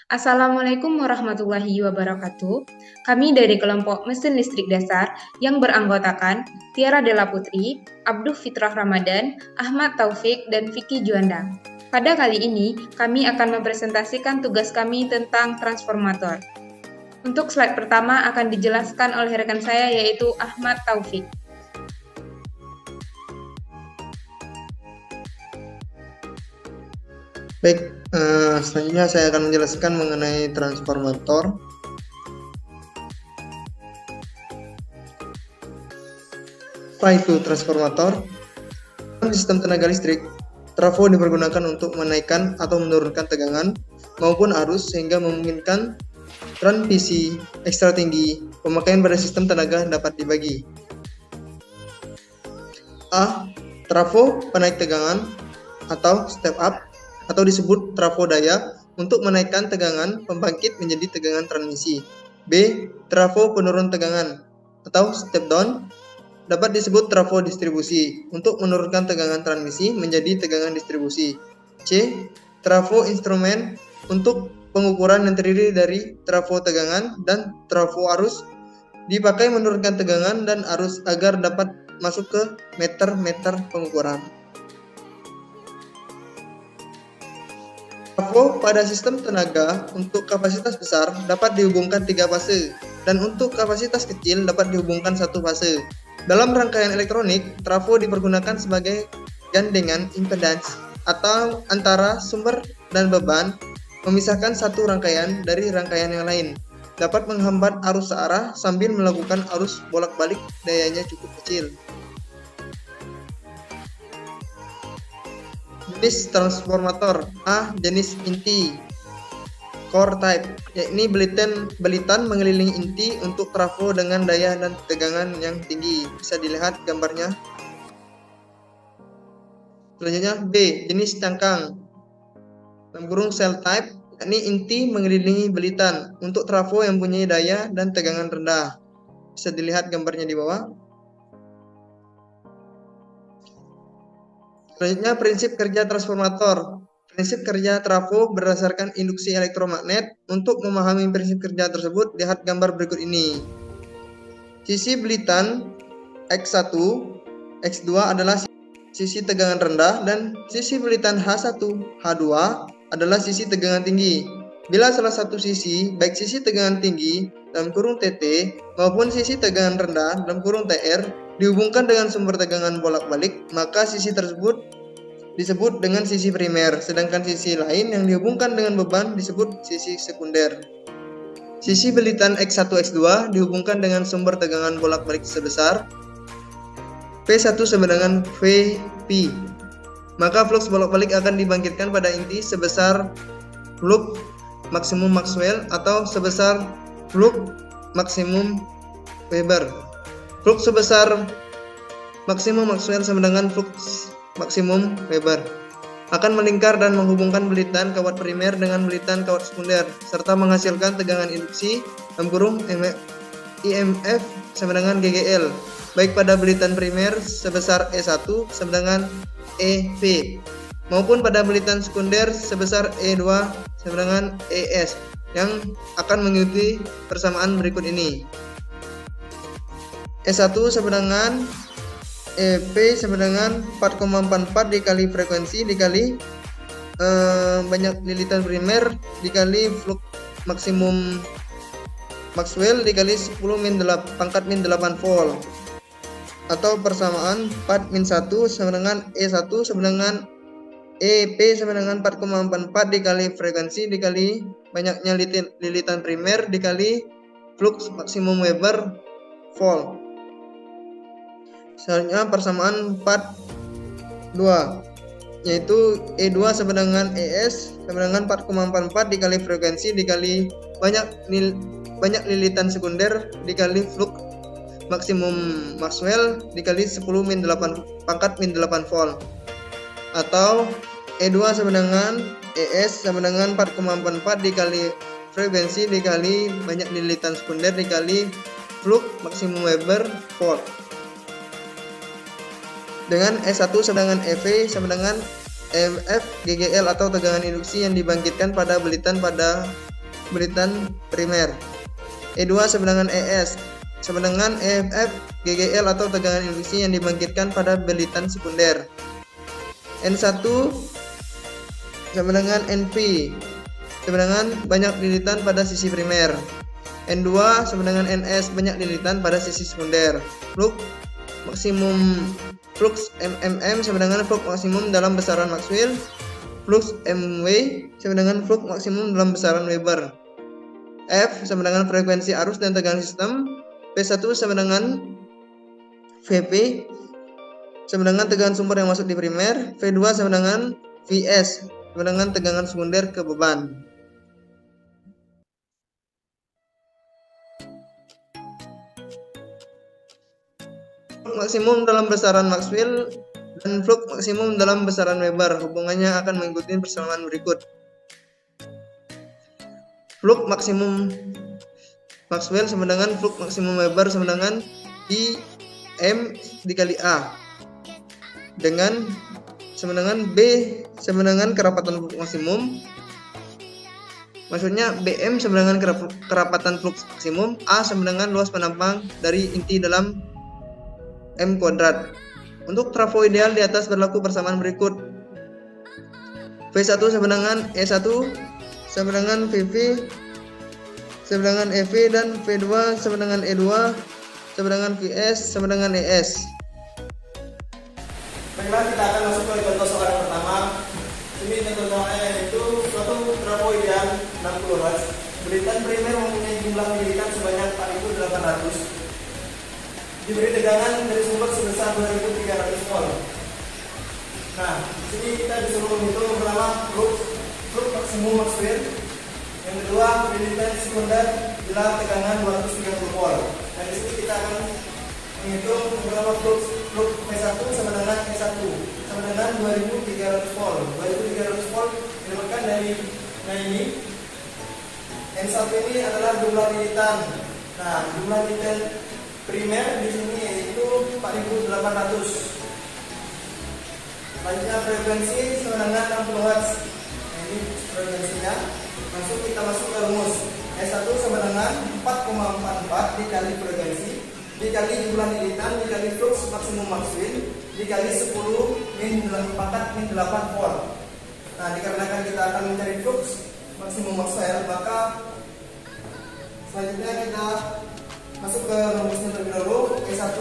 Assalamualaikum warahmatullahi wabarakatuh. Kami dari kelompok mesin listrik dasar yang beranggotakan Tiara Della Putri, Abduh Fitrah Ramadan, Ahmad Taufik, dan Vicky Juanda. Pada kali ini, kami akan mempresentasikan tugas kami tentang transformator. Untuk slide pertama akan dijelaskan oleh rekan saya yaitu Ahmad Taufik. Baik, selanjutnya saya akan menjelaskan mengenai transformator. Apa itu transformator? Dalam sistem tenaga listrik, trafo dipergunakan untuk menaikkan atau menurunkan tegangan maupun arus sehingga memungkinkan transmisi ekstra tinggi. Pemakaian pada sistem tenaga dapat dibagi. A. Trafo penaik tegangan atau step up, atau disebut trafo daya untuk menaikkan tegangan pembangkit menjadi tegangan transmisi. B. Trafo penurun tegangan atau step down, dapat disebut trafo distribusi untuk menurunkan tegangan transmisi menjadi tegangan distribusi. C. Trafo instrumen untuk pengukuran yang terdiri dari trafo tegangan dan trafo arus, dipakai menurunkan tegangan dan arus agar dapat masuk ke meter-meter pengukuran. Trafo pada sistem tenaga untuk kapasitas besar dapat dihubungkan 3 fase, dan untuk kapasitas kecil dapat dihubungkan 1 fase. Dalam rangkaian elektronik, trafo dipergunakan sebagai gandengan impedans atau antara sumber dan beban, memisahkan satu rangkaian dari rangkaian yang lain. Dapat menghambat arus searah sambil melakukan arus bolak-balik dayanya cukup kecil. Jenis transformator. A. Jenis inti core type, yakni belitan mengelilingi inti untuk trafo dengan daya dan tegangan yang tinggi. Bisa dilihat gambarnya. Selanjutnya B. Jenis cangkang cell type, yakni inti mengelilingi belitan untuk trafo yang mempunyai daya dan tegangan rendah. Bisa dilihat gambarnya di bawah. Selanjutnya, prinsip kerja transformator. Prinsip kerja trafo berdasarkan induksi elektromagnet. Untuk memahami prinsip kerja tersebut, lihat gambar berikut ini. Sisi belitan X1, X2 adalah sisi tegangan rendah, dan sisi belitan H1, H2 adalah sisi tegangan tinggi. Bila salah satu sisi, baik sisi tegangan tinggi dalam kurung TT maupun sisi tegangan rendah dalam kurung TR, dihubungkan dengan sumber tegangan bolak-balik, maka sisi tersebut disebut dengan sisi primer, sedangkan sisi lain yang dihubungkan dengan beban disebut sisi sekunder. Sisi belitan X1, X2 dihubungkan dengan sumber tegangan bolak-balik sebesar P1 sama dengan Vp. Maka flux bolak-balik akan dibangkitkan pada inti sebesar flux maksimum Maxwell atau sebesar flux maksimum Weber. Flux sebesar maksimum Maxwell sama dengan flux maksimum Weber akan melingkar dan menghubungkan belitan kawat primer dengan belitan kawat sekunder serta menghasilkan tegangan induksi dalam kurung IMF sama dengan GGL, baik pada belitan primer sebesar E1 sama dengan EV maupun pada belitan sekunder sebesar E2 sama dengan ES, yang akan mengikuti persamaan berikut ini. E1 sama dengan EP sama dengan 4,44 dikali frekuensi dikali banyak lilitan primer dikali flux maksimum Maxwell dikali 10 pangkat min 8 volt, atau persamaan 4 min 1 sama dengan E1 sama dengan EP sama dengan 4,44 dikali frekuensi dikali banyaknya lilitan primer dikali flux maksimum Weber volt. Selanjutnya persamaan 42, yaitu E2 sama dengan ES sama dengan 4,44 dikali frekuensi dikali banyak lilitan sekunder dikali flux maksimum Maxwell dikali 10 min 8 pangkat min 8 volt, atau E2 sama dengan ES sama dengan 4,44 dikali frekuensi dikali banyak lilitan sekunder dikali flux maksimum Weber volt, dengan S1 sama dengan EV sama dengan MF GGL atau tegangan induksi yang dibangkitkan pada belitan pada belitan primer. E2 sama dengan ES sama dengan EFF GGL atau tegangan induksi yang dibangkitkan pada belitan sekunder. N1 sama dengan NP sama dengan banyak lilitan pada sisi primer. N2 sama dengan NS banyak lilitan pada sisi sekunder. Flux maksimum flux MMM sama dengan flux maksimum dalam besaran Maxwell. Flux MW sama dengan flux maksimum dalam besaran Weber. F sama dengan frekuensi arus dan tegangan sistem. P1 sama dengan VP sama dengan tegangan sumber yang masuk di primer. V2 sama dengan VS sama dengan tegangan sekunder ke beban. Flux maksimum dalam besaran Maxwell dan flux maksimum dalam besaran Weber hubungannya akan mengikuti persamaan berikut. Flux maksimum Maxwell sama dengan flux maksimum Weber sama dengan I M dikali A dengan sama dengan B sama dengan kerapatan flux maksimum. Maksudnya BM sama dengan kerapatan flux maksimum, A sama dengan luas penampang dari inti dalam M kuadrat. Untuk trafo ideal di atas berlaku persamaan berikut. V1 sama dengan E1 sama dengan VV sama dengan EV dan V2 sama dengan E2 sama dengan VS sama dengan ES. Baiklah, kita akan masuk ke contoh soal yang pertama. Ini contoh soalnya yaitu suatu trafo ideal 60 Hz. Belitan primer mempunyai jumlah lilitan sebanyak 4.800. Diberi tegangan dari sumber sebesar 2.300 volt. Nah, di sini kita disuruh menghitung yang pertama flux maksimum Maxwell. Yang kedua, lilitan sekunder bila tegangan 230 volt. Dan di sini kita akan menghitung berapa flux P1 sama dengan E1 sama dengan 2.300 volt. 2.300 volt didapatkan dari ini. N1 ini adalah jumlah lilitan. Nah, jumlah lilitan primer di sini yaitu 4.800. Selanjutnya frekuensi sama dengan 60 Hz. Nah, ini frekuensinya. Langsung kita masuk ke rumus. S1 sama dengan 4,44 dikali frekuensi dikali jumlah lilitan dikali flux maksimum Maxwell dikali 10 min 8 volt. Nah, dikarenakan kita akan mencari flux maksimum Maxwell, maka selanjutnya kita masuk ke rumusnya terlebih dahulu. E1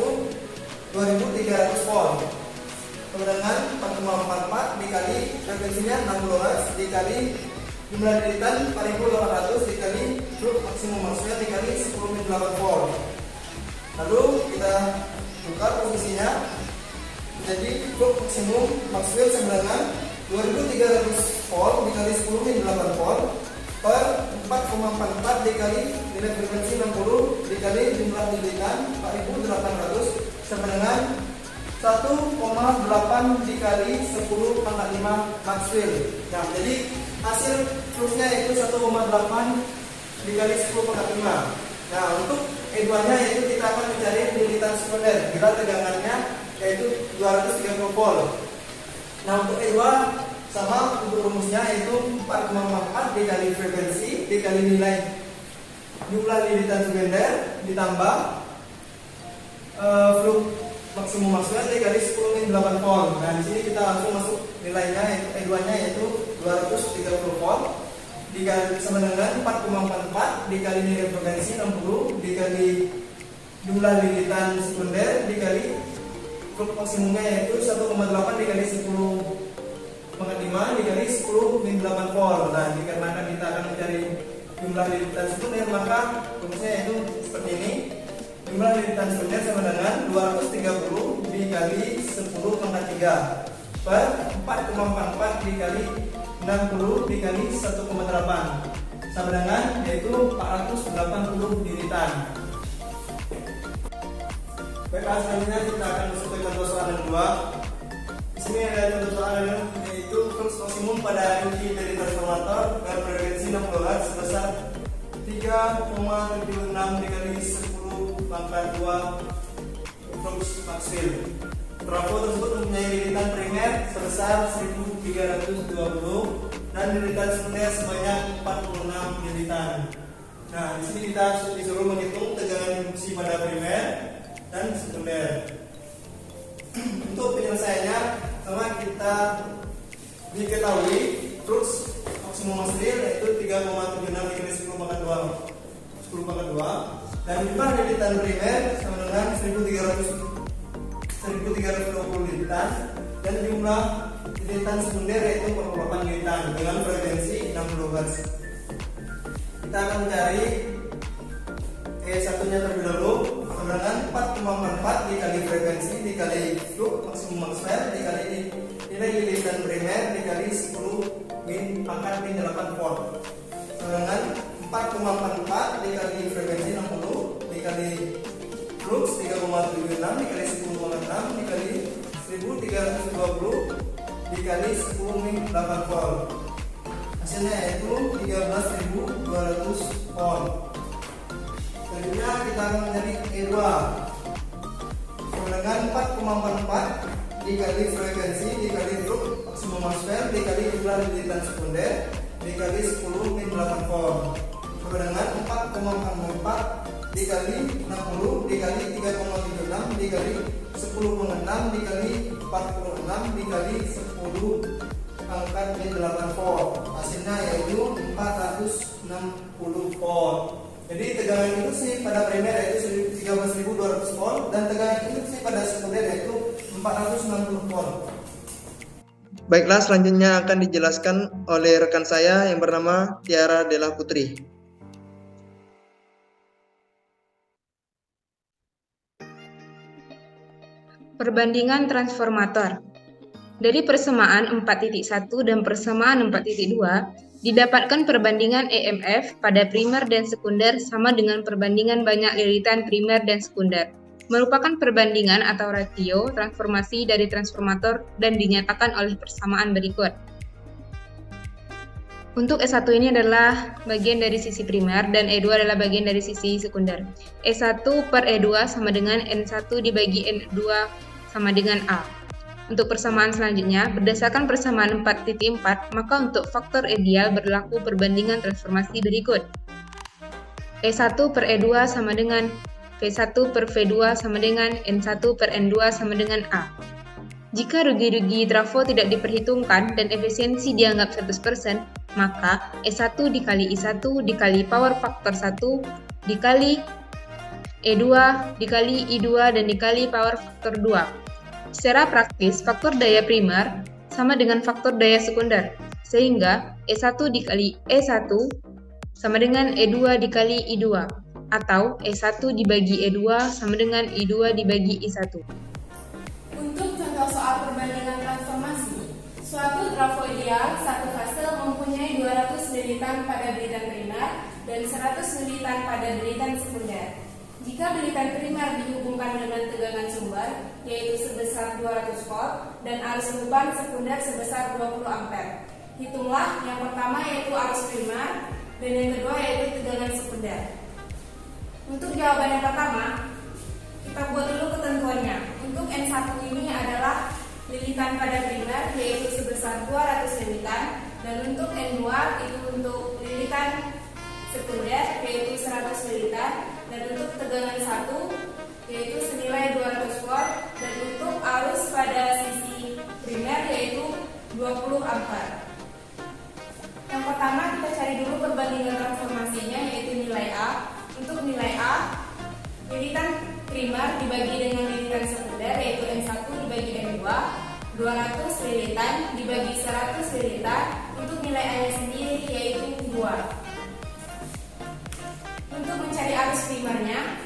2.300 volt sama dengan 4,44 dikali frekuensinya 60 Hz dikali jumlah lilitan 4.800 dikali flux maksimum Maxwell dikali 10 min 8 volt. Lalu kita tukar posisinya, jadi flux maksimum Maxwell sama dengan 2.300 volt dikali 10 min 8 volt per 4,44 dikali nilai frekuensi 60 dikali jumlah lilitan 4.800 sama dengan 1,8 dikali 10 pangkat 5 Maxwell. Nah, jadi hasil fluxnya yaitu 1,8 dikali 10 pangkat 5. Nah, untuk E2 nya yaitu kita akan mencari lilitan sekunder bila tegangannya yaitu 230 volt. Nah, untuk E2 sama untuk rumusnya yaitu 4,44 dikali frekuensi dikali nilai jumlah lilitan sekunder ditambah flux maksimum Maxwell dikali 10 min 8 volt. Nah, di sini kita langsung masuk nilainya yaitu E2 nya yaitu 230 volt dikali sama dengan 4,44 dikali nilai frekuensi 60 dikali jumlah lilitan sekunder dikali flux maksimumnya yaitu 1,8 dikali 10 pangkat 5 dikali 10 min 8 volt. Nah, dikarenakan kita akan mencari jumlah lilitan sekunder, maka rumusnya yaitu seperti ini. Jumlah lilitan sekunder sama dengan 230 dikali 10 pangkat 3 per 4,44 dikali 60 dikali 1,8 sama dengan yaitu 480 lilitan. Baiklah, selanjutnya kita akan masuk ke contoh soal yang kedua. Di sini ada contoh soal yaitu flux maksimum pada inti dari transformator dengan frekuensi 60 Hz sebesar 3,76 dikali 10 pangkat 2 flux Maxwell. Trafo tersebut mempunyai lilitan primer sebesar 1320 dan lilitan sekunder sebanyak 46 lilitan. Nah, di sini kita disuruh menghitung tegangan induksi pada primer dan sekunder. Untuk penyelesaiannya, sama kita diketahui flux maksimum material yaitu 3,76 dikali 10⁻², dan jumlah lilitan primer sama dengan 1320 lilitan, dan jumlah lilitan sekunder yaitu 48 lilitan dengan frekuensi 60 Hz. Kita akan mencari E1 nya terlebih dahulu sama dengan 4,44 dikali frekuensi dikali flux maksimum Maxwell dikali nilai lilitan primer dikali 10 pangkat min 8 volt sama dengan 4,44 dikali frekuensi 60 dikali flux 3,76 dikali 10,6 dikali 1320 dikali 10 min 8 volt. Hasilnya yaitu 13.200 volt. Selanjutnya kita akan mencari E2 sama dengan 4,44 dikali frekuensi dikali flux maksimum Maxwell dikali jumlah lilitan sekunder dikali 10 min 8 volt sama dengan 4,44 dikali 60 dikali 3,76 dikali 10,6 dikali 46 dikali 10 pangkat min 8 volt. Hasilnya yaitu 460 volt. Jadi tegangan induksi pada primer yaitu 13.200 volt dan tegangan induksi pada sekunder yaitu 460 volt. Baiklah, selanjutnya akan dijelaskan oleh rekan saya yang bernama Tiara Della Putri. Perbandingan transformator. Dari persamaan 4.1 dan persamaan 4.2, didapatkan perbandingan EMF pada primer dan sekunder sama dengan perbandingan banyak lilitan primer dan sekunder. Merupakan perbandingan atau ratio transformasi dari transformator dan dinyatakan oleh persamaan berikut. Untuk E1 ini adalah bagian dari sisi primer dan E2 adalah bagian dari sisi sekunder. E1 per E2 sama dengan N1 dibagi N2 sama dengan A. Untuk persamaan selanjutnya, berdasarkan persamaan 4.4, maka untuk faktor ideal berlaku perbandingan transformasi berikut. E1 per E2 sama dengan V1 per V2 sama dengan N1 per N2 sama dengan A. Jika rugi-rugi trafo tidak diperhitungkan dan efisiensi dianggap 100%, maka E1 dikali I1 dikali power faktor 1 dikali E2 dikali I2 dan dikali power faktor 2. Secara praktis, faktor daya primer sama dengan faktor daya sekunder, sehingga E1 dikali E1 sama dengan E2 dikali I2, atau E1 dibagi E2 sama dengan I2 dibagi I1. Untuk contoh soal perbandingan transformasi, suatu trafo ideal satu fase mempunyai 200 lilitan pada lilitan primer dan 100 lilitan pada lilitan sekunder. Jika lilitan primer dihubungkan dengan tegangan sumber, yaitu sebesar 200 volt, dan arus beban sekunder sebesar 20 ampere. Hitunglah yang pertama yaitu arus primer, dan yang kedua yaitu tegangan sekunder. Untuk jawaban yang pertama, kita buat dulu ketentuannya. Untuk N1 ini adalah lilitan pada primer, yaitu sebesar 200 lilitan, dan untuk N2 itu untuk lilitan sekunder, yaitu 100 lilitan, dan untuk tegangan 1 yaitu senilai 200 volt, dan untuk arus pada sisi primer yaitu 20 ampere. Yang pertama kita cari dulu perbandingan transformasinya yaitu nilai A. Untuk nilai A, lilitan primer dibagi dengan lilitan sekunder yaitu N1 dibagi N2, 200 lilitan dibagi 100 lilitan, untuk nilai A-nya sendiri yaitu 2. Untuk mencari arus primernya,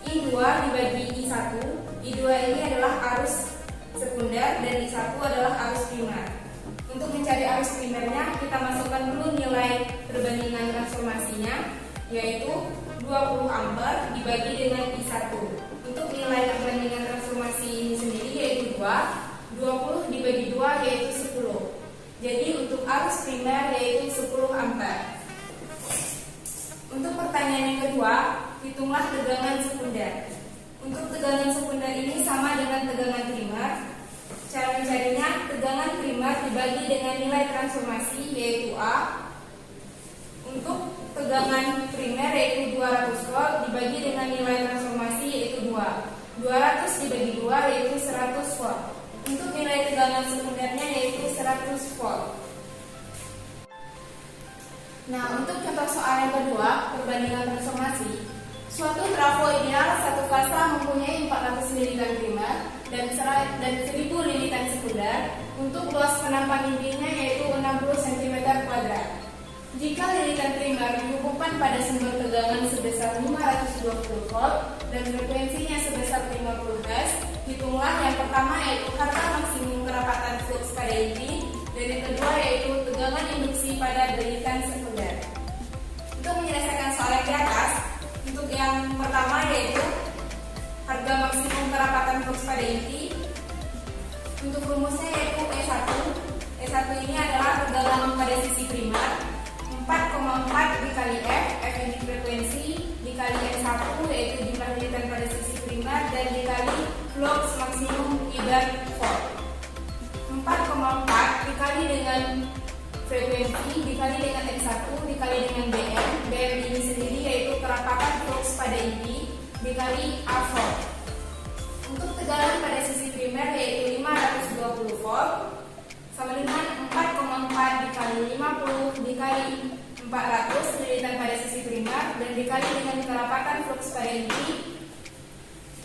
I2 dibagi I1. I2 ini adalah arus sekunder dan I1 adalah arus primer. Untuk mencari arus primernya, kita masukkan dulu nilai perbandingan transformasinya, yaitu 20 ampere dibagi dengan I1. Untuk nilai perbandingan transformasi ini sendiri yaitu 2, 20 dibagi 2 yaitu 10. Jadi untuk arus primer yaitu 10 ampere. Untuk pertanyaan yang kedua, hitunglah tegangan sekunder. Untuk tegangan sekunder ini sama dengan tegangan primer, Cara mencarinya, tegangan primer dibagi dengan nilai transformasi yaitu A. Untuk tegangan primer yaitu 200 volt dibagi dengan nilai transformasi yaitu 2. 200 dibagi 2 yaitu 100 volt. Untuk nilai tegangan sekundernya yaitu 100 volt. Nah, untuk contoh soal yang kedua, perbandingan transformasi. Suatu trafo ideal satu fasa mempunyai 400 lilitan primer dan 1000 lilitan sekunder untuk luas penampang intinya yaitu 60 cm². Jika lilitan primer dihubungkan pada sumber tegangan sebesar 520 volt dan frekuensinya sebesar 50 Hz, hitunglah yang pertama yaitu harga maksimum kerapatan flux pada inti dan yang kedua yaitu tegangan induksi pada lilitan sekunder. Untuk menyelesaikan soal yang di atas, untuk yang pertama yaitu harga maksimum kerapatan flux pada inti. Untuk rumusnya yaitu E1. E1 ini adalah tegangan pada sisi primer 4,4 dikali F ini frekuensi, dikali N1 yaitu jumlah lilitan pada sisi primer dan dikali flux maksimum Ibert volt. 4,4 dikali dengan frekuensi dikali dengan N1 dikali dengan BM. BM ini sendiri yaitu kerapatan flux pada inti dikali A volt. Untuk tegangan pada sisi primer yaitu 520 volt sama dengan 4,4 dikali 50 dikali 400 lilitan pada sisi primer dan dikali dengan kerapatan flux pada inti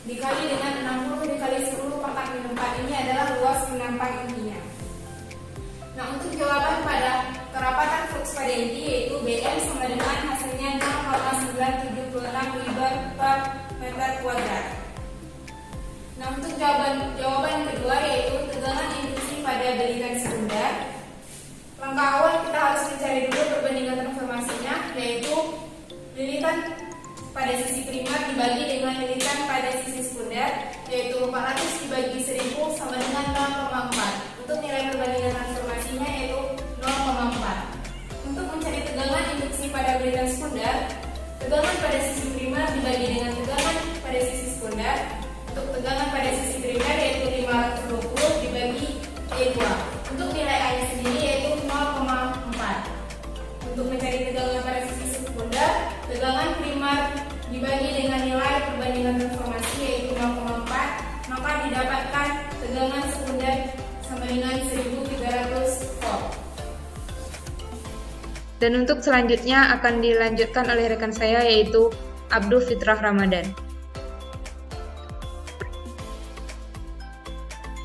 dikali dengan 60 dikali 10 per 4 ini adalah luas penampang intinya. Nah, untuk jawaban pada kerapatan flux pada inti yaitu BM sama dengan hasilnya 0,976 Weber per meter kuadrat. Nah, untuk jawaban yang kedua yaitu tegangan induksi pada lilitan sekunder. Langkah awal kita harus mencari dulu perbandingan transformasinya yaitu lilitan pada sisi primer dibagi dengan lilitan pada sisi sekunder yaitu 400 dibagi 1000 sama dengan 0,4. Untuk nilai perbandingan transformasinya yaitu 0,4. Untuk mencari tegangan induksi pada lilitan sekunder, tegangan pada sisi primer dibagi dengan tegangan pada sisi sekunder. Untuk tegangan pada sisi primer yaitu 520 dibagi E2. Untuk nilai A-nya sendiri yaitu 0,4. Untuk mencari tegangan pada sisi sekunder, tegangan primer dibagi dengan nilai perbandingan transformasi yaitu 0,4, maka didapatkan tegangan sekunder sama dengan 1300 volt. Dan untuk selanjutnya akan dilanjutkan oleh rekan saya yaitu Abdul Fitrah Ramadan.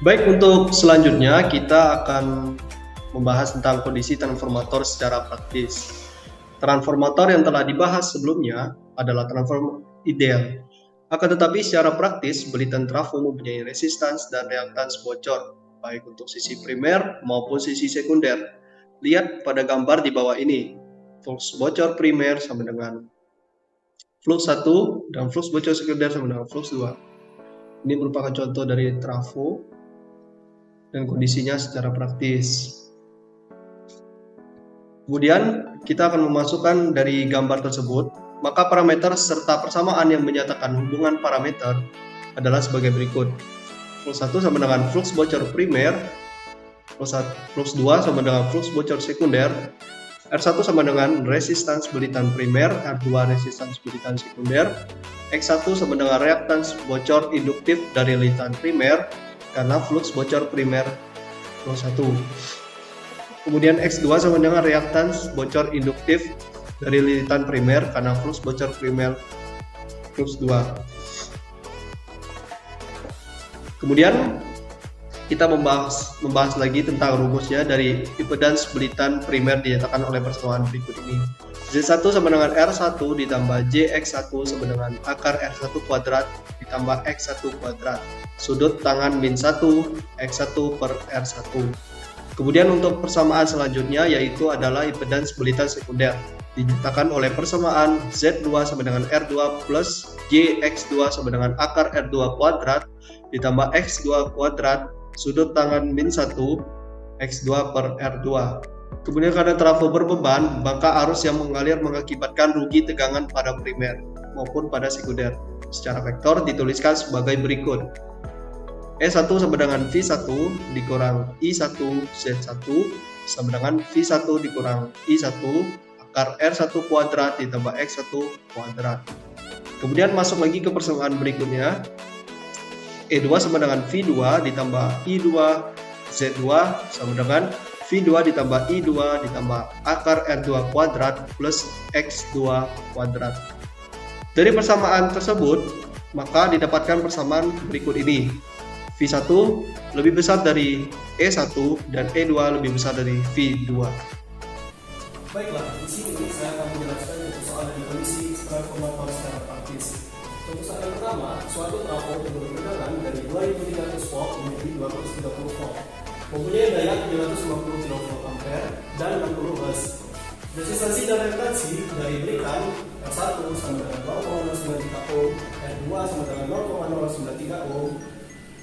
Baik, untuk selanjutnya kita akan membahas tentang kondisi transformator secara praktis. Transformator yang telah dibahas sebelumnya adalah transformator ideal. Akan tetapi secara praktis, belitan trafo mempunyai resistans dan reaktans bocor, baik untuk sisi primer maupun sisi sekunder. Lihat pada gambar di bawah ini. Flux bocor primer sama dengan flux 1 dan flux bocor sekunder sama dengan flux 2. Ini merupakan contoh dari trafo dan kondisinya secara praktis. Kemudian kita akan memasukkan dari gambar tersebut, maka parameter serta persamaan yang menyatakan hubungan parameter adalah sebagai berikut. Flux 1 sama dengan flux bocor primer, flux 2 sama dengan flux bocor sekunder, R1 sama dengan resistans belitan primer, R2 resistans belitan sekunder, X1 sama dengan reaktans bocor induktif dari lilitan primer karena flux bocor primer flux 1. Kemudian X2 sama dengan reaktans bocor induktif dari lilitan primer karena flux bocor primer flux 2. Kemudian kita membahas lagi tentang rumusnya dari impedans belitan primer dinyatakan oleh persamaan berikut ini. Z1 sama dengan R1 ditambah JX1 sama dengan akar R1 kuadrat ditambah X1 kuadrat. Sudut tangan min 1 X1 per R1. Kemudian untuk persamaan selanjutnya yaitu adalah impedans belitan sekunder. Dinyatakan oleh persamaan Z2 sama dengan R2 plus JX2 sama dengan akar R2 kuadrat ditambah X2 kuadrat sudut tangan min 1 X2 per R2. Kemudian karena trafo berbeban, maka arus yang mengalir mengakibatkan rugi tegangan pada primer maupun pada sekunder. Secara vektor dituliskan sebagai berikut. E1 sama dengan V1 dikurang I1 Z1 sama dengan V1 dikurang I1 akar R1 kuadrat ditambah X1 kuadrat. Kemudian masuk lagi ke persamaan berikutnya. E2 sama dengan V2 ditambah I2 Z2 sama dengan V2 ditambah I2 ditambah akar R2 kuadrat plus X2 kuadrat. Dari persamaan tersebut, maka didapatkan persamaan berikut ini. V1 lebih besar dari E1 dan E2 lebih besar dari V2. Baiklah, di sini saya akan menjelaskan untuk soal dari kondisi transformator secara praktis. Untuk soal yang pertama, suatu trafo bertegangan dari 2300 volt menjadi 230 volt, mempunyai daya 350 kV dan 60 Hz. Resistansi dan reaktansi dari berikan R1 sama dengan 0,093 ohm, R2 sama dengan 0,093 ohm,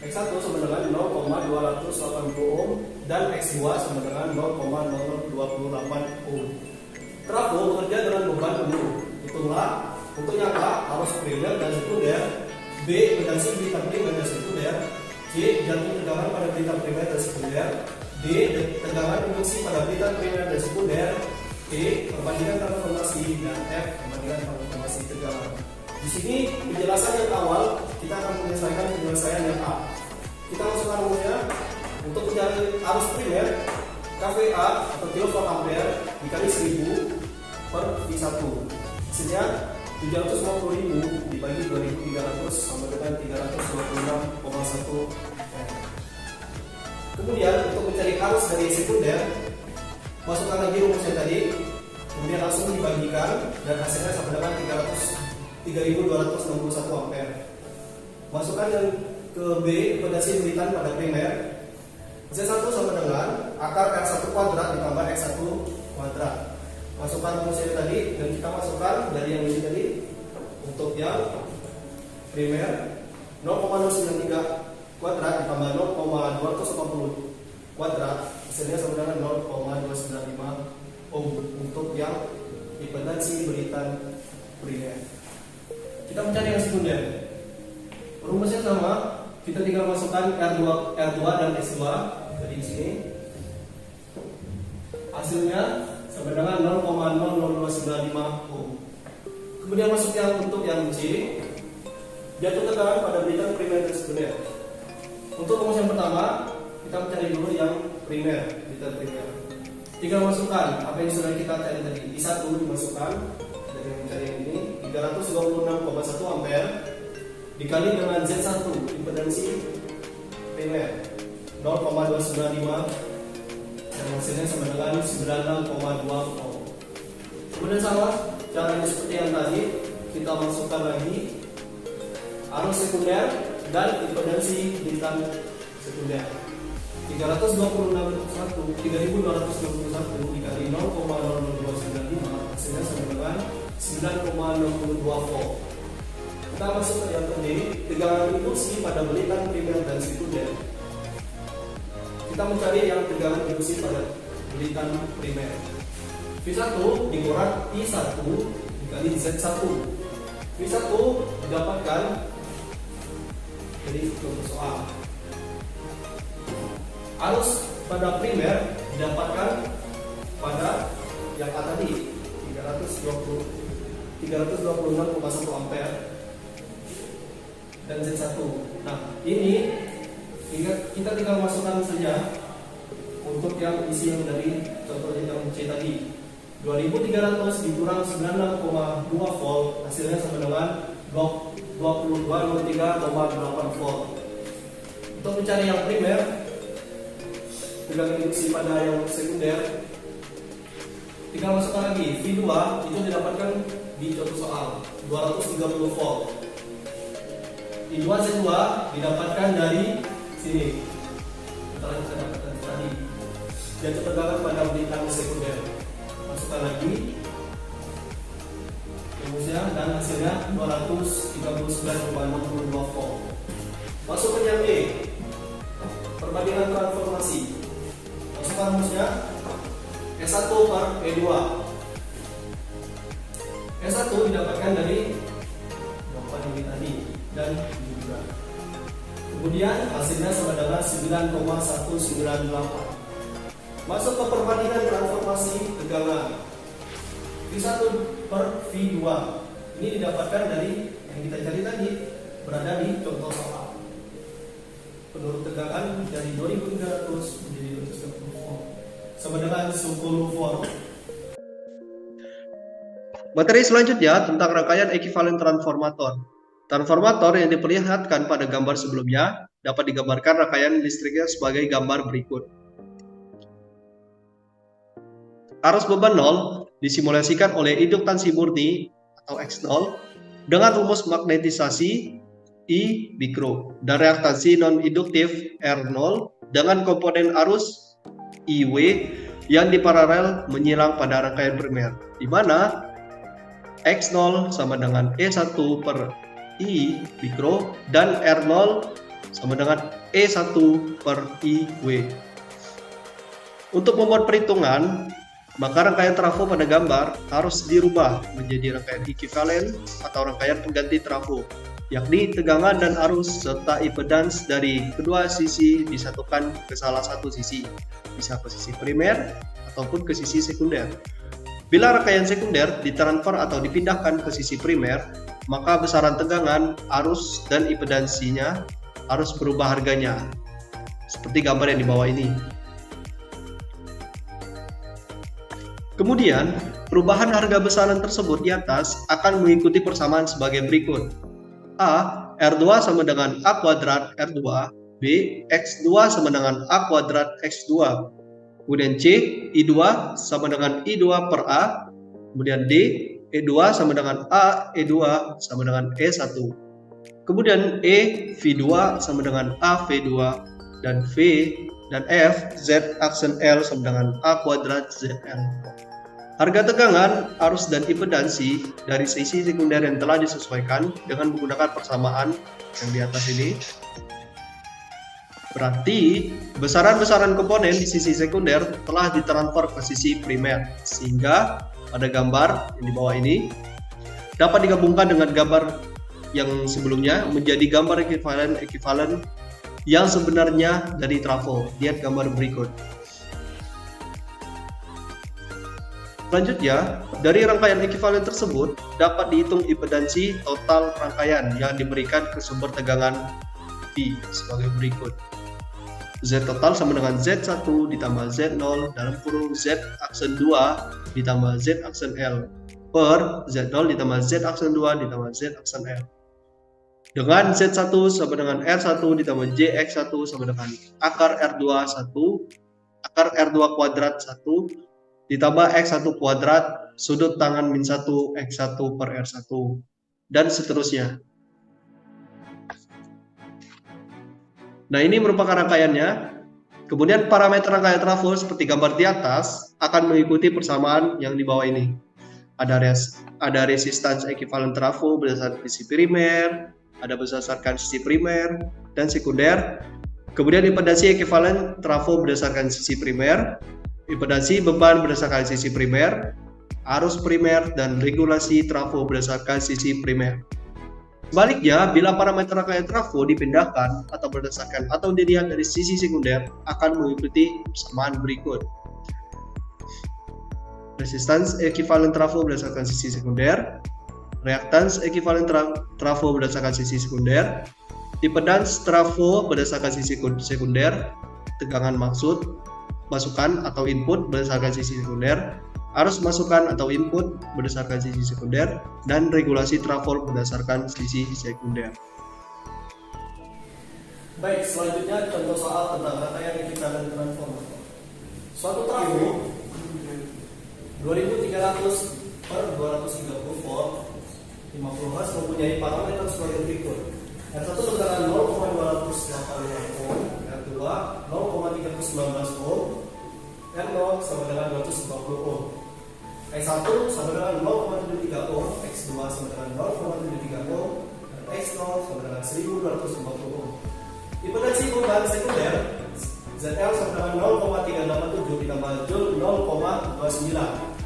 X1 sama dengan 0,280 ohm, dan X2 sama dengan 0,0028 ohm. Trafo bekerja dengan beban penuh. Hitunglah untuk yang A, arus primer dan sekunder, B, potensi berikan primer dan sekunder, C, jantung tegangan pada berikan primer dan sekunder, D, tegangan induksi pada berikan primer dan sekunder, E, perbandingan transformasi, dan F, perbandingan transformasi tegangan. Di sini penjelasan yang awal kita akan menyelesaikan penyelesaian yang A. Kita masukkan rumusnya untuk mencari arus primer kVA atau kilowatt ampere dikali 1000 per V1. Hasilnya 750.000 dibagi 2.300 sama dengan 326,1 ampere. Kemudian untuk mencari arus dari sekunder, masukkan lagi rumusnya tadi, kemudian langsung dibagikan dan hasilnya sama dengan 3.261 ampere. Masukkan yang ke B, potensi beritan pada primer. Z1 sama dengan akar R1 kuadrat ditambah X1 kuadrat. Masukkan rumusnya tadi dan kita masukkan dari yang ini tadi. Untuk yang primer 0,093 kuadrat ditambah 0,280 kuadrat, hasilnya sama dengan 0,295 ohm untuk yang impedansi beritan primer. Kita mencari yang sekunder. Rumusnya sama, kita tinggal masukkan R2 dan S2 dari sini. Hasilnya sama dengan 0,00295 ohm. Kemudian masuk yang untuk yang C, jatuh tegangan pada beritan primer dan sekunder. Untuk rumus yang pertama, kita mencari dulu yang primer, beritan primer. Tinggal masukkan apa yang sudah kita cari tadi. I1 dimasukkan dari yang mencari yang ini 326,1 ampere dikali dengan Z1 impedansi primer 0,295 dan hasilnya sama dengan 96,2 ohm. Kemudian sama caranya seperti yang tadi, kita masukkan lagi arus sekunder dan impedansi beritan sekunder 326,1 dikali 0,00295 hasilnya sama dengan 9,62 volt. Kita masuk ke yang tadi, tegangan induksi pada beritan primer dan sekunder. Kita mencari yang tegangan induksi pada beritan primer. V1 dikurang I1 dikali Z1. V1 didapatkan dari contoh soal. Arus pada primer didapatkan pada yang A tadi 326,1 ampere dan Z1. Nah, ini kita tinggal masukkan saja untuk yang isi yang dari contohnya yang C tadi. 2300 dikurang 96,2 volt, hasilnya sama dengan 22,3,8 volt. Untuk mencari yang primer, tegangan induksi pada yang sekunder, tinggal masukkan lagi. V2 itu didapatkan di contoh soal 230 volt. I2 Z2 didapatkan dari sini. Setelah kita dapatkan tadi, jatuh tegangan pada beritan sekunder. Masukkan lagi rumusnya dan hasilnya 239,62 volt. Masuk ke yang B, perbandingan transformasi. Masukkan rumusnya S1 per E2. S1 didapatkan dari jawaban ini tadi dan ini juga. Kemudian kemudian hasilnya sama dengan 9,198. Masuk ke perbandingan transformasi tegangan V1 per V2. Ini didapatkan dari yang kita cari tadi, berada di contoh soal. Penurut tegangan dari 2300 menjadi 230 volt sama dengan 10 volt. Materi selanjutnya tentang rangkaian ekuivalen transformator. Transformator yang diperlihatkan pada gambar sebelumnya dapat digambarkan rangkaian listriknya sebagai gambar berikut. Arus beban 0 disimulasikan oleh induktansi murni atau X0 dengan rumus magnetisasi I mikro dan reaktansi non-induktif R0 dengan komponen arus IW yang diparalel menyilang pada rangkaian primer, di mana X0 sama dengan E1 per I mikro dan R0 sama dengan E1 per IW. Untuk membuat perhitungan, maka rangkaian trafo pada gambar harus dirubah menjadi rangkaian ekuivalen atau rangkaian pengganti trafo, yakni tegangan dan arus serta impedans dari kedua sisi disatukan ke salah satu sisi, bisa ke sisi primer ataupun ke sisi sekunder. Bila rangkaian sekunder ditransfer atau dipindahkan ke sisi primer, maka besaran tegangan, arus, dan impedansinya harus berubah harganya, seperti gambar yang di bawah ini. Kemudian, perubahan harga besaran tersebut di atas akan mengikuti persamaan sebagai berikut. A. R2 sama dengan A kuadrat R2. B. X2 sama dengan A kuadrat X2. Kemudian C. I2 sama dengan I2 per A. Kemudian D. E2 sama dengan A E2 sama dengan E1. Kemudian E. V2 sama dengan A V2. Dan V dan F, Z aksen L sama dengan A kuadrat ZL. Harga tegangan, arus, dan impedansi dari sisi sekunder yang telah disesuaikan dengan menggunakan persamaan yang di atas ini. Berarti, besaran-besaran komponen di sisi sekunder telah ditransfer ke sisi primer, sehingga pada gambar yang di bawah ini dapat digabungkan dengan gambar yang sebelumnya menjadi gambar ekuivalen yang sebenarnya dari trafo. Lihat gambar berikut. Selanjutnya, dari rangkaian ekuivalen tersebut dapat dihitung impedansi total rangkaian yang diberikan ke sumber tegangan V sebagai berikut. Z total sama dengan Z1 ditambah Z0 dalam kurung Z aksen 2 ditambah Z aksen L per Z0 ditambah Z aksen 2 ditambah Z aksen L. Dengan Z1 sama dengan R1 ditambah JX1 sama dengan akar R2 1, akar R2 kuadrat 1, ditambah X1 kuadrat sudut tangan min 1 X1 per R1, dan seterusnya. Nah, ini merupakan rangkaiannya. Kemudian parameter rangkaian trafo seperti gambar di atas akan mengikuti persamaan yang di bawah ini. Ada resistance ekuivalen trafo berdasarkan sisi primer, ada berdasarkan sisi primer dan sekunder. Kemudian impedansi ekuivalen trafo berdasarkan sisi primer, impedansi beban berdasarkan sisi primer, arus primer, dan regulasi trafo berdasarkan sisi primer. Sebaliknya, bila parameter rangkaian trafo dipindahkan atau berdasarkan atau dilihat dari sisi sekunder, akan mengikuti persamaan berikut. Resistance ekuivalen trafo berdasarkan sisi sekunder, reaktans ekuivalen trafo berdasarkan sisi sekunder, impedans trafo berdasarkan sisi sekunder, tegangan masukan atau input berdasarkan sisi sekunder, arus masukan atau input berdasarkan sisi sekunder, dan regulasi trafo berdasarkan sisi sekunder. Baik, selanjutnya contoh soal tentang rangkaian ekuivalen transformator. Suatu trafo 2300 per 230 volt 50 Hz mempunyai parameter sebagai berikut. R1 dengan 0,285 ohm, R2 0,319 ohm, R0 sama dengan 240 ohm. X1 sama dengan 0,73 ohm, X2 sama dengan 0,73 ohm, dan X0 sama dengan 1240 ohm. Impedansi beban sekunder ZL sama dengan 0,387 ditambah Joule 0,29.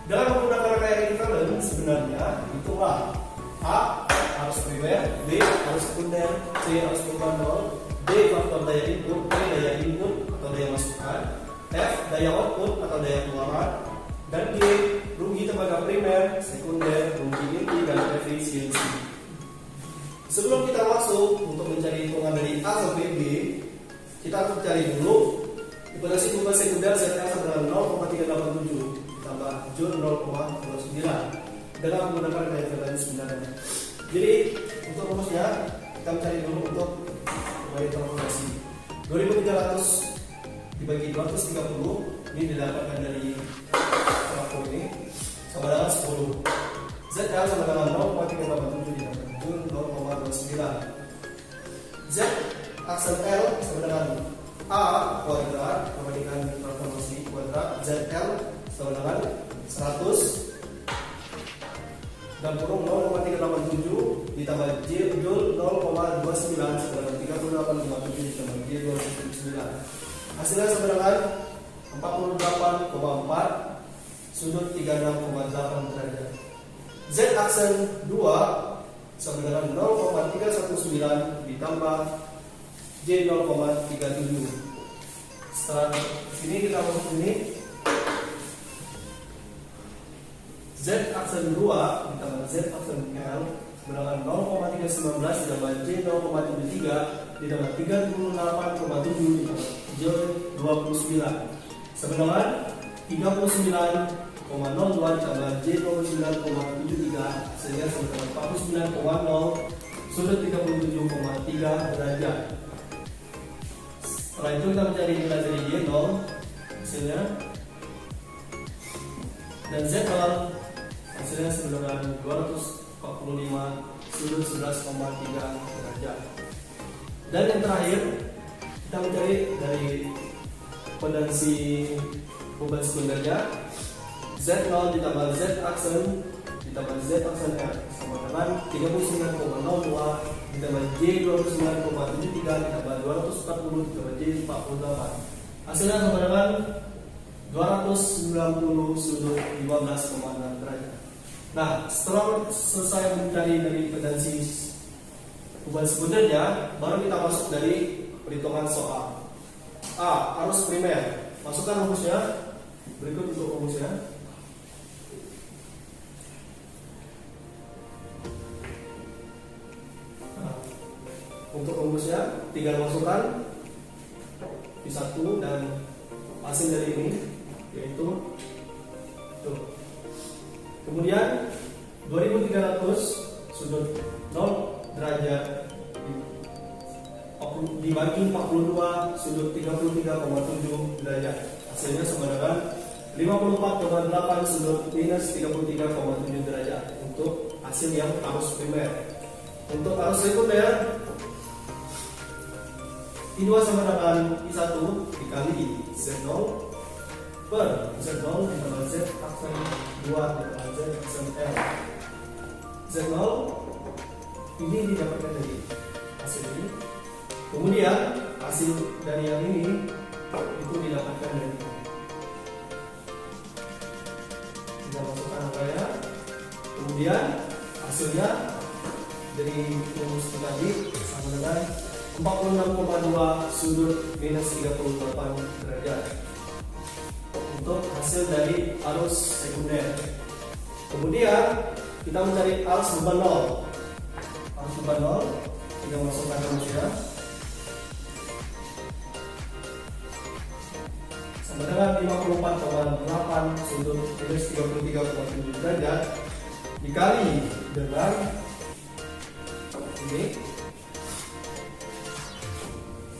Dengan menggunakan rangkaian ekuivalen sebenarnya hitunglah A arus primer, B arus sekunder, C arus beban 0, D. Faktor daya input. E. Daya input atau daya masukan. F. Daya output atau daya keluaran. Dan G. Rugi tenaga primer, sekunder, rugi inti, dan efisiensi. Sebelum kita masuk untuk mencari hitungan dari A sampai B, kita harus cari dulu impedansi tunggal sekunder ZL sama dengan 0,387 ditambah Joule 0,29 dengan menggunakan referensi sebenarnya. Jadi untuk rumusnya kita mencari dulu untuk kembali transformasi 2300 dibagi 230 ini didapatkan dari trafo ini sama dengan 10. ZL sama dengan 0,387 ditambah Joule 0,29. Z aksen L sama dengan A kuadrat membandingkan transformasi kuadrat. ZL sama dengan 100 dan kurung 0,387 ditambah J Joule 0,29 sama dengan 38,7 ditambah J 29. Hasilnya sama dengan 48,4 sudut 36,8 derajat. Z aksen 2 sama dengan 0,319 ditambah J 0,37. Setelah sini kita masuk sini, Z aksen 2 ditambah Z aksen L sama dengan 0,319 ditambah J 0,73 ditambah 38,7 ditambah J 29 sama dengan 39,02 ditambah J 29,73 sehingga sama dengan 49,0 sudut 37,3 derajat. Setelah itu kita mencari nilai dari Y0 hasilnya, dan Z0 hasilnya sama dengan 245 sudut 11,3 derajat. Dan yang terakhir kita mencari dari impedansi beban sekundernya, Z0 ditambah Z aksen ditambah Z aksen R sama dengan 39,02 ditambah J 29,73 ditambah 240 ditambah J 48. Hasilnya sama dengan 290 sudut 15,6 derajat. Nah, setelah selesai mencari dari impedansi beban sekundernya, baru kita masuk dari perhitungan soal. A. Arus primer. Masukkan rumusnya. Berikut untuk rumusnya. Untuk rumusnya tinggal masukkan P1 dan hasil dari ini yaitu tuh. Kemudian 2300 sudut 0 derajat dibagi 42 sudut 33,7 derajat. Hasilnya sama dengan 54,8 sudut minus 33,7 derajat untuk hasil yang arus primer. Untuk arus sekunder I2 sama dengan I1 dikali Z0 per Z0 ditambah Z aksen 2 ditambah Z aksen L. Z0 ini didapatkan dari hasil ini. Kemudian hasil dari yang ini itu didapatkan dari ini. Kita masukkan angkanya. Kemudian hasilnya dari rumus tadi sama dengan 46,2 sudut minus 38 derajat untuk hasil dari arus sekunder. Kemudian kita mencari arus beban nol. Arus beban nol kita masukkan rumusnya sama dengan 54,8 sudut minus 33,7 derajat dikali dengan ini.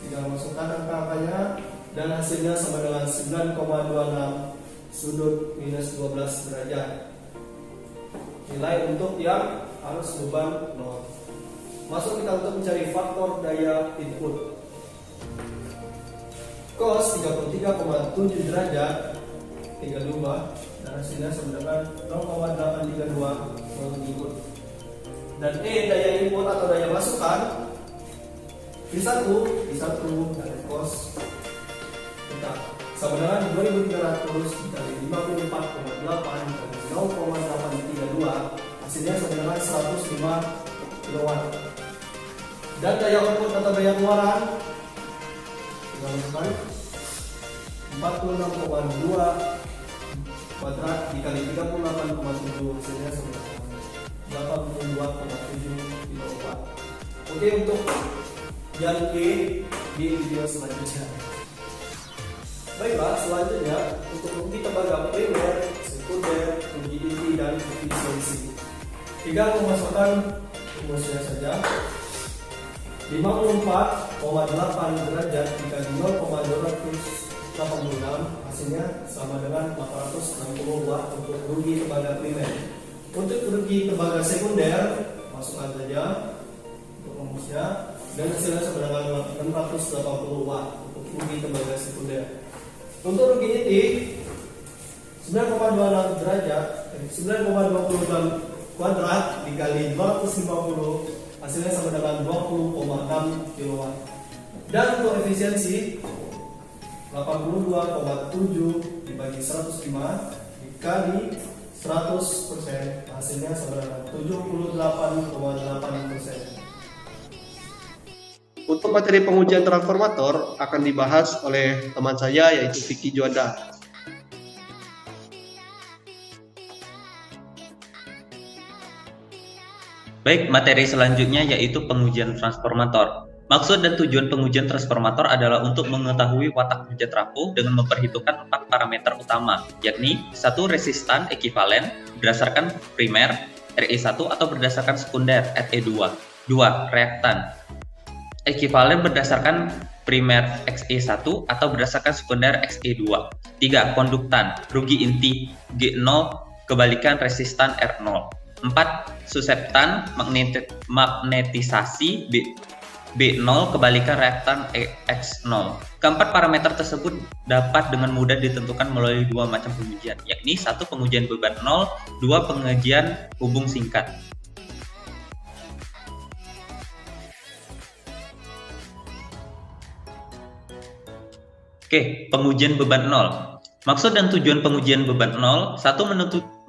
Tinggal masukkan angka-angkanya dan hasilnya sama dengan 9,26 sudut minus 12 derajat. Nilai untuk yang arus beban 0. Masuk kita untuk mencari faktor daya input. Cos 33,7 derajat tinggal diubah dan hasilnya sama dengan 0,832 untuk input. Dan E daya input atau daya masukan P1 dari cos kita sama dengan 2300 dikali 54,8 kali 0,832 hasilnya sama dengan 105 kW. Dan daya output atau daya keluaran Kita masukkan 46,2 kuadrat dikali 38,7 hasilnya sama dengan 82,7 kilowatt. Oke, untuk yang E di video selanjutnya. Baiklah, selanjutnya untuk rugi tembaga primer, sekunder, rugi inti, dan efisiensi. Tinggal memasukkan rumusnya saja. 54,8 derajat dikali 0,286 hasilnya sama dengan 460 watt untuk rugi tembaga primer. Untuk rugi tembaga sekunder, masukkan saja untuk rumusnya, dan hasilnya sama dengan 680 watt untuk rugi tembaga sekunder. Untuk rugi inti 9,26 derajat 9,26 kuadrat dikali 250 hasilnya sama dengan 20,6 kilowatt. Dan untuk efisiensi 82,7 dibagi 105 dikali 100% hasilnya sama dengan 78,8%. Untuk materi pengujian transformator akan dibahas oleh teman saya yaitu Vicky Juanda. Baik, materi selanjutnya yaitu pengujian transformator. Maksud dan tujuan pengujian transformator adalah untuk mengetahui watak kerja trafo dengan memperhitungkan 4 parameter utama, yakni 1. Resistan ekivalen berdasarkan primer RE1 atau berdasarkan sekunder RE2. 2. Reaktan ekivalen berdasarkan primer XE1 atau berdasarkan sekunder XE2. 3. Konduktan rugi inti G0 kebalikan resistan R0. 4. Suseptan magnetisasi B0 kebalikan reaktan X0. Keempat parameter tersebut dapat dengan mudah ditentukan melalui 2 macam pengujian, yakni 1. Pengujian beban 0, 2. Pengujian hubung singkat. Oke, pengujian beban 0. Maksud dan tujuan pengujian beban 0, 1.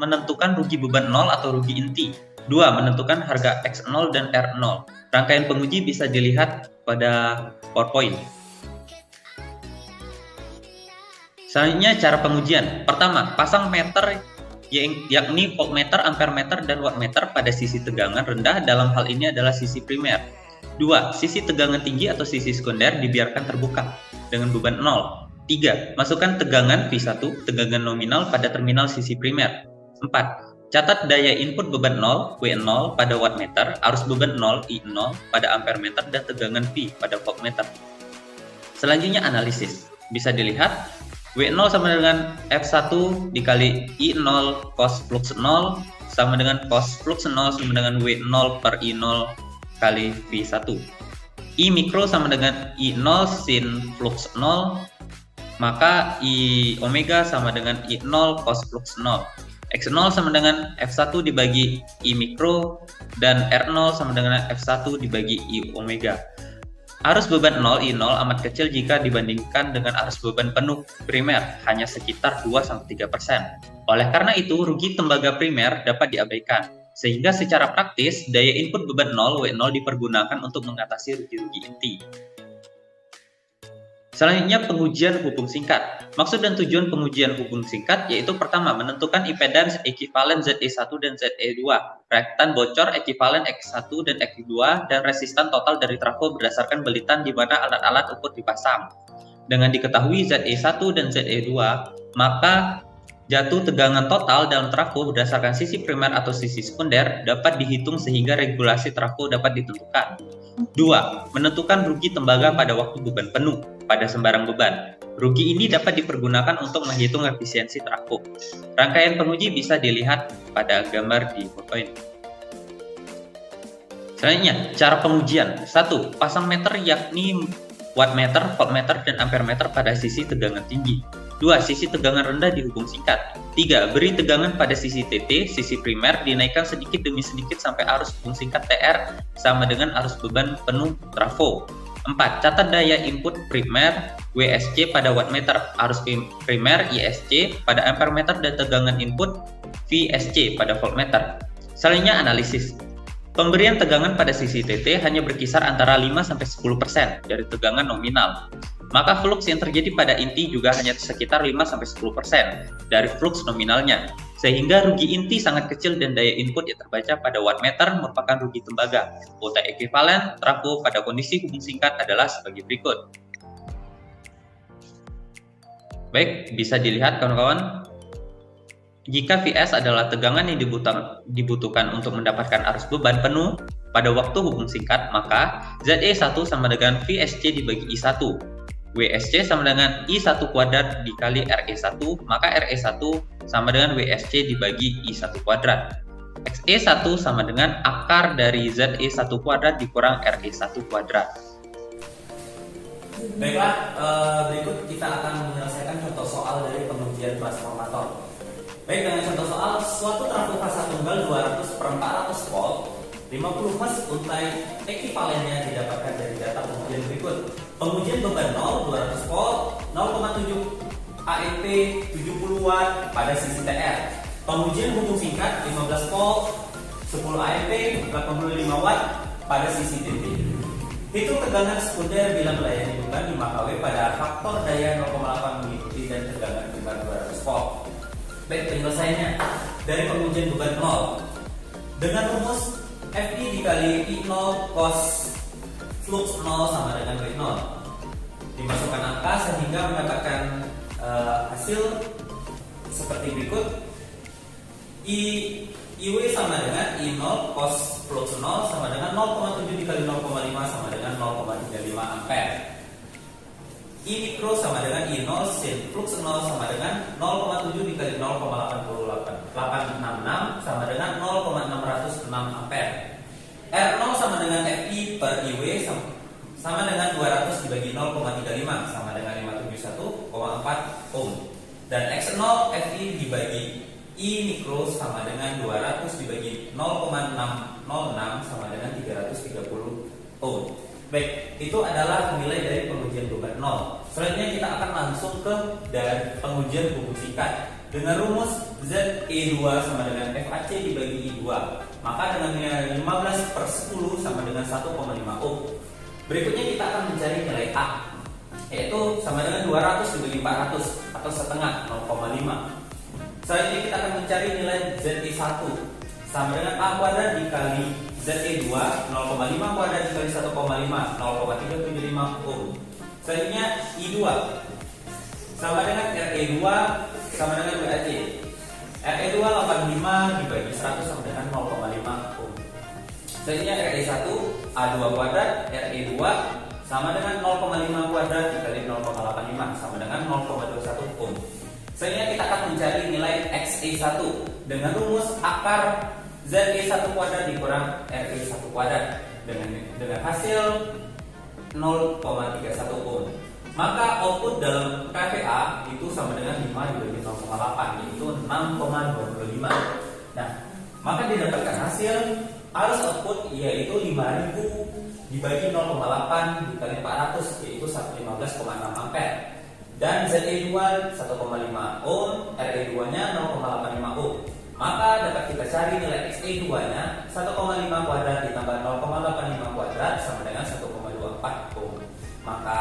Menentukan rugi beban 0 atau rugi inti. 2. Menentukan harga X0 dan R0. Rangkaian penguji bisa dilihat pada PowerPoint. Selanjutnya cara pengujian. Pertama, pasang meter yakni voltmeter, ampermeter, dan wattmeter pada sisi tegangan rendah, dalam hal ini adalah sisi primer. 2. Sisi tegangan tinggi atau sisi sekunder dibiarkan terbuka dengan beban 0. 3. Masukkan tegangan V1, tegangan nominal pada terminal sisi primer. 4. Catat daya input beban 0, W0 pada wattmeter, arus beban 0, I0 pada ampermeter, dan tegangan V pada voltmeter. Selanjutnya analisis. Bisa dilihat, W0 sama dengan F1 dikali I0 cos flux 0 sama dengan cos flux 0 sama dengan W0 per I0 kali V1. I mikro sama dengan I0 sin flux 0, maka I omega sama dengan I0 cos flux 0. X0 sama dengan F1 dibagi I mikro, dan R0 sama dengan F1 dibagi I omega. Arus beban 0 I0 amat kecil jika dibandingkan dengan arus beban penuh primer, hanya sekitar 2-3%. Oleh karena itu, rugi tembaga primer dapat diabaikan, sehingga secara praktis daya input beban 0 W0 dipergunakan untuk mengatasi rugi-rugi inti. Selanjutnya pengujian hubung singkat. Maksud dan tujuan pengujian hubung singkat yaitu pertama, menentukan impedans ekivalen ZE1 dan ZE2, reaktan bocor ekivalen X1 dan X2, dan resistan total dari trafo berdasarkan belitan di mana alat-alat ukur dipasang. Dengan diketahui ZE1 dan ZE2, maka jatuh tegangan total dalam trafo berdasarkan sisi primer atau sisi sekunder dapat dihitung sehingga regulasi trafo dapat ditentukan. 2. Menentukan rugi tembaga pada waktu beban penuh pada sembarang beban. Rugi ini dapat dipergunakan untuk menghitung efisiensi trafo. Rangkaian penguji bisa dilihat pada gambar di PowerPoint. Selanjutnya, cara pengujian. 1. Pasang meter yakni wattmeter, voltmeter, dan ampermeter pada sisi tegangan tinggi. 2. Sisi tegangan rendah di hubung singkat. 3. Beri tegangan pada sisi TT, sisi primer, dinaikkan sedikit demi sedikit sampai arus hubung singkat TR sama dengan arus beban penuh trafo. 4. Catat daya input primer WSC pada wattmeter, arus primer ISC pada ampermeter, dan tegangan input VSC pada voltmeter. Selanjutnya analisis. Pemberian tegangan pada sisi TT hanya berkisar antara 5-10% dari tegangan nominal. maka flux yang terjadi pada inti juga hanya sekitar 5-10% dari flux nominalnya, sehingga rugi inti sangat kecil dan daya input yang terbaca pada wattmeter merupakan rugi tembaga. Volta ekuivalen trafo pada kondisi hubung singkat adalah sebagai berikut. Baik, bisa dilihat kawan-kawan, jika Vs adalah tegangan yang dibutuhkan untuk mendapatkan arus beban penuh pada waktu hubung singkat, maka ZE1 sama dengan VSC dibagi I1. WSC sama dengan I1 kuadrat dikali RE1, maka RE1 sama dengan WSC dibagi I1 kuadrat. XE1 sama dengan akar dari ZE1 kuadrat dikurang RE1 kuadrat. Baiklah, berikut kita akan menyelesaikan contoh soal dari pengujian transformator. Baik, dengan contoh soal, suatu trafo fasa tunggal 200/400 volt, 50 Hz untai ekuivalennya didapatkan dari data pengujian berikut. Pengujian beban 0, 200 volt, 0,7 AMP, 70 watt pada sisi TR. Pengujian hubung singkat 15 volt, 10 AMP, 85 watt pada sisi TT. Hitung tegangan sekunder bila melayani beban 5 kW pada faktor daya 0,8 mengikuti dan tegangan primer 200 volt. Baik, penyelesaiannya dari pengujian beban 0 dengan rumus FI dikali I0 cos flux 0 sama dengan W0. Dimasukkan angka sehingga mendapatkan hasil seperti berikut. IW sama dengan I0 cos flux 0 sama dengan 0,7 dikali 0,5 sama dengan 0,35 ampere. I mikro sama dengan I0 sin flux 0 sama dengan 0,7 dikali 0,86866 sama dengan 0,606 ampere. R0 sama dengan FI per IW sama dengan 200 dibagi 0,35 sama dengan 571,4 ohm. Dan X0 FI dibagi I mikro sama dengan 200 dibagi 0,606 sama dengan 330 ohm. Baik, itu adalah nilai dari pengujian beban 0. Selanjutnya kita akan langsung ke dari pengujian hubung singkat dengan rumus ZE2 sama dengan FAC dibagi I2. Maka dengan nilai 15/10 sama dengan 1,5 ohm. Berikutnya kita akan mencari nilai A, yaitu sama dengan 200 dibagi 400 atau setengah 0,5. Selanjutnya kita akan mencari nilai ZE1 sama dengan A kuadrat dikali ZE2 0,5 kuadrat dikali 1,5 0,375 ohm. Selanjutnya I2 sama dengan RE2 sama dengan WAC. RE2 85 dibagi 100 sama dengan 0,5 ohm. Selanjutnya RE1 A2 kuadrat RE2 sama dengan 0,5 kuadrat dikali 0,85 sama dengan 0,21 ohm. Selanjutnya kita akan mencari nilai XE1 dengan rumus akar ZE1 kuadrat dikurang RE1 kuadrat dengan hasil 0,31 ohm. Maka output dalam KVA itu sama dengan 5 dibagi 0,8, yaitu 6,25. Nah, maka didapatkan hasil arus output yaitu 5000 dibagi 0,8 dikali 400, yaitu 15,6 ampere. Dan ZE2 1,5 ohm, RE2 nya 0,85 ohm. Maka dapat kita cari nilai XE2 nya 1,5 kuadrat ditambah 0,85 kuadrat sama dengan 1,24 ohm. Maka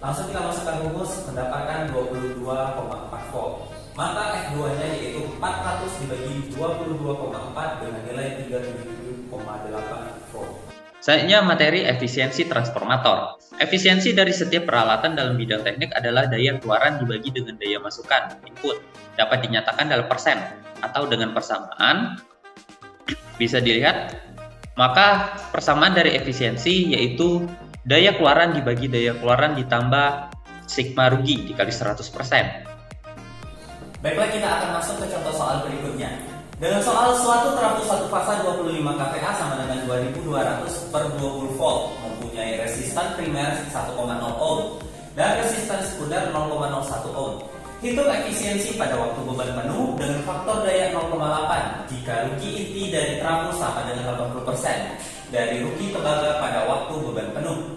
langsung kita masukkan rumus mendapatkan 22,4 volt. Maka F2 nya yaitu 400 dibagi 22,4 dengan nilai 37,8 volt. Selanjutnya materi efisiensi transformator. Efisiensi dari setiap peralatan dalam bidang teknik adalah daya keluaran dibagi dengan daya masukan input. Dapat dinyatakan dalam persen atau dengan persamaan. Bisa dilihat, maka persamaan dari efisiensi yaitu daya keluaran dibagi daya keluaran ditambah sigma rugi dikali 100%. Baiklah, kita akan masuk ke contoh soal berikutnya. Dengan soal suatu trafo satu fasa 25 kVA sama dengan 2200/20 volt mempunyai resistan primer 1,0 ohm dan resistan sekunder 0,01 ohm. Hitung efisiensi pada waktu beban penuh dengan faktor daya 0,8 jika rugi inti dari trafo sama dengan 80% dari rugi tembaga pada waktu beban penuh.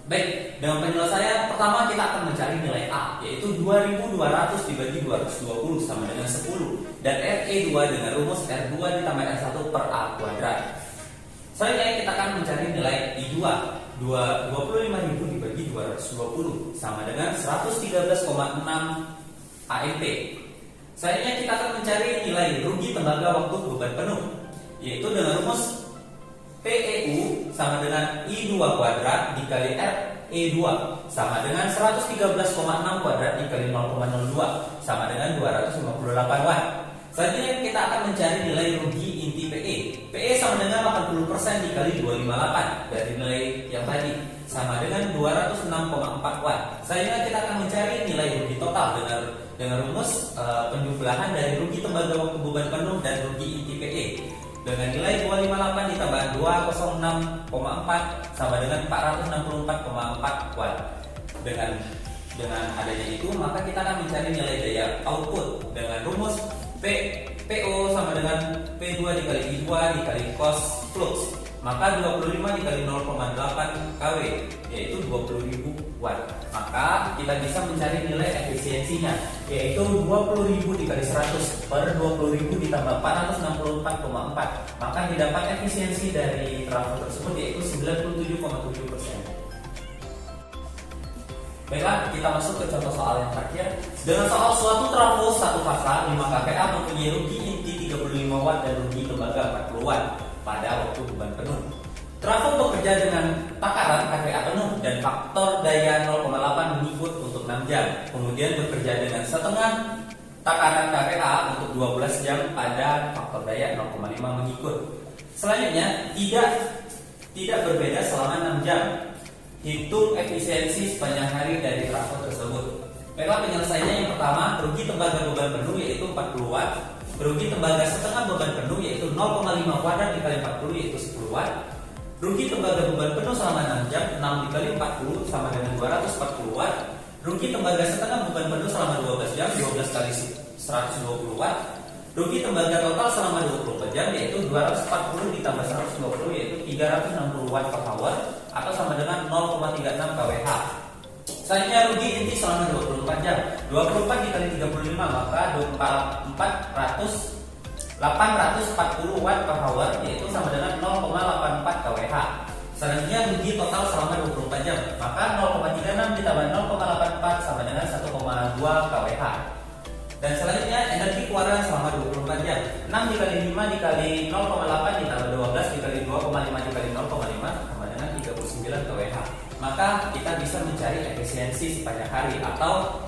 Baik, dengan penyelesaian pertama kita akan mencari nilai A, yaitu 2200 dibagi 220 sama dengan 10, dan RE2 dengan rumus R2 ditambah R1 per A kuadrat. Selanjutnya kita akan mencari nilai I2, 25.000 dibagi 220 sama dengan 113,6 AMP. Selanjutnya kita akan mencari nilai rugi tembaga waktu beban penuh, yaitu dengan rumus PEU sama dengan I2 kuadrat dikali RE2 sama dengan 113,6 kuadrat dikali 0,02 sama dengan 258 watt. Selanjutnya kita akan mencari nilai rugi inti PE. PE sama dengan 80% dikali 258 dari nilai yang tadi sama dengan 206,4 watt. Selanjutnya kita akan mencari nilai rugi total dengan rumus penjumlahan dari rugi tembaga waktu beban penuh dan rugi inti PE. Dengan nilai 258 ditambah 206,4 sama dengan 464,4 watt. Dengan adanya itu, maka kita akan mencari nilai daya output dengan rumus PO sama dengan P2 dikali I2 dikali cos flux. Maka 25 dikali 0,8 kW yaitu 20.000 watt. Maka kita bisa mencari nilai efisiensinya, yaitu 20.000 dikali 100 per 20.000 ditambah 464,4. Maka didapat efisiensi dari trafo tersebut yaitu 97,7%. Baiklah, kita masuk ke contoh soal yang terakhir. Dengan soal suatu trafo satu fasa 5 kVA mempunyai rugi inti 35 watt dan rugi tembaga 40 watt pada waktu beban penuh. Trafo bekerja dengan takaran kVA penuh dan faktor daya 0,8 mengikut untuk 6 jam. Kemudian bekerja dengan setengah takaran kVA untuk 12 jam pada faktor daya 0,5 mengikut. Selanjutnya tidak berbeda selama 6 jam. Hitung efisiensi sepanjang hari dari trafo tersebut. Baiklah, penyelesaiannya yang pertama, rugi tembaga beban penuh yaitu 40 watt. Rugi tembaga setengah beban penuh yaitu 0,5 kuadrat dikali 40 yaitu 10 watt. Rugi tembaga beban penuh selama 6 jam 6 dikali 40 sama dengan 240 watt. Rugi tembaga setengah beban penuh selama 12 jam 12 kali 120 watt. Rugi tembaga total selama 24 jam yaitu 240 ditambah 120 yaitu 360 watt per hour atau sama dengan 0,36 kWh. Selanjutnya rugi inti selama 24 jam. 24 dikali 35 maka 840 watt per hour yaitu sama dengan 0,84 kWh. Selanjutnya rugi total selama 24 jam. Maka 0,36 ditambah 0,84 sama dengan 1,2 kWh. Dan selanjutnya energi keluaran selama 24 jam. 6 dikali 5 dikali 0,8 ditambah 12 dikali 2,5 dikali 0,5 sama dengan 39 kWh. Maka kita bisa mencari efisiensi sepanjang hari atau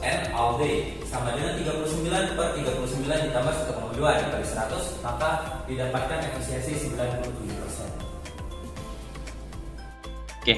N all day sama dengan 39 per 39 ditambah 1,2 dikali 100, maka didapatkan efisiensi 97%. Oke,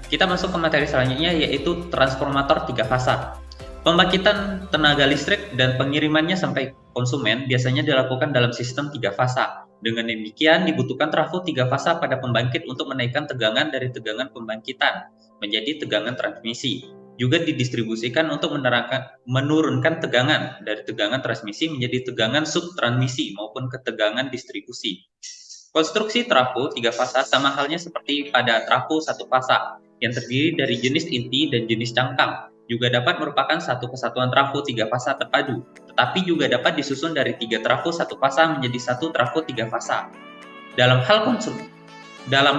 kita masuk ke materi selanjutnya yaitu transformator 3 fasa. Pembangkitan tenaga listrik dan pengirimannya sampai konsumen biasanya dilakukan dalam sistem 3 fasa. Dengan demikian dibutuhkan trafo 3 fasa pada pembangkit untuk menaikkan tegangan dari tegangan pembangkitan menjadi tegangan transmisi. Juga didistribusikan untuk menurunkan tegangan dari tegangan transmisi menjadi tegangan subtransmisi maupun ketegangan distribusi. Konstruksi trafo 3 fasa sama halnya seperti pada trafo 1 fasa yang terdiri dari jenis inti dan jenis cangkang. Juga dapat merupakan satu kesatuan trafo 3 fasa terpadu, tetapi juga dapat disusun dari 3 trafo 1 fasa menjadi 1 trafo 3 fasa. Dalam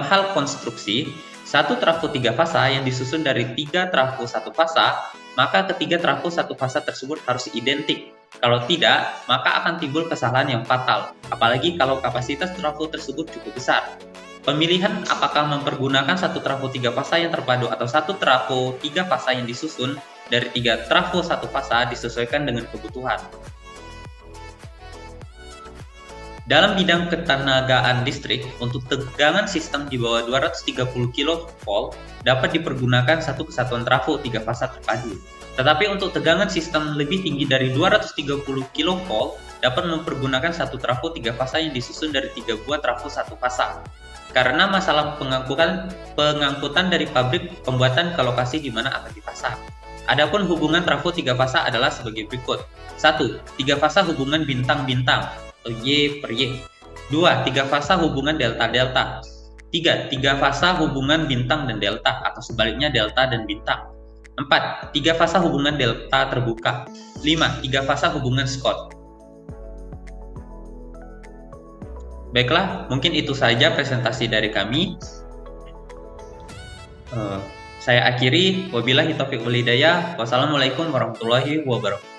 hal konstruksi, 1 trafo 3 fasa yang disusun dari 3 trafo 1 fasa, maka ketiga trafo 1 fasa tersebut harus identik. Kalau tidak, maka akan timbul kesalahan yang fatal, apalagi kalau kapasitas trafo tersebut cukup besar. Pemilihan apakah mempergunakan 1 trafo 3 fasa yang terpadu atau 1 trafo 3 fasa yang disusun dari 3 trafo 1 fasa disesuaikan dengan kebutuhan. Dalam bidang ketenagaan listrik, untuk tegangan sistem di bawah 230 kV dapat dipergunakan 1 kesatuan trafo 3 fasa terpadu. Tetapi untuk tegangan sistem lebih tinggi dari 230 kV dapat mempergunakan 1 trafo 3 fasa yang disusun dari 3 buah trafo 1 fasa. Karena masalah pengangkutan dari pabrik pembuatan ke lokasi di mana akan dipasang. Adapun hubungan trafo 3 fasa adalah sebagai berikut. 1. 3 fasa hubungan bintang-bintang atau Y per Y. 2. 3 fasa hubungan delta-delta. 3. 3 fasa hubungan bintang dan delta atau sebaliknya delta dan bintang. 4. 3 fasa hubungan delta terbuka. 5. 3 fasa hubungan Scott. Baiklah, mungkin itu saja presentasi dari kami. Saya akhiri, wabillahi taufiq wal hidayah. Wassalamualaikum warahmatullahi wabarakatuh.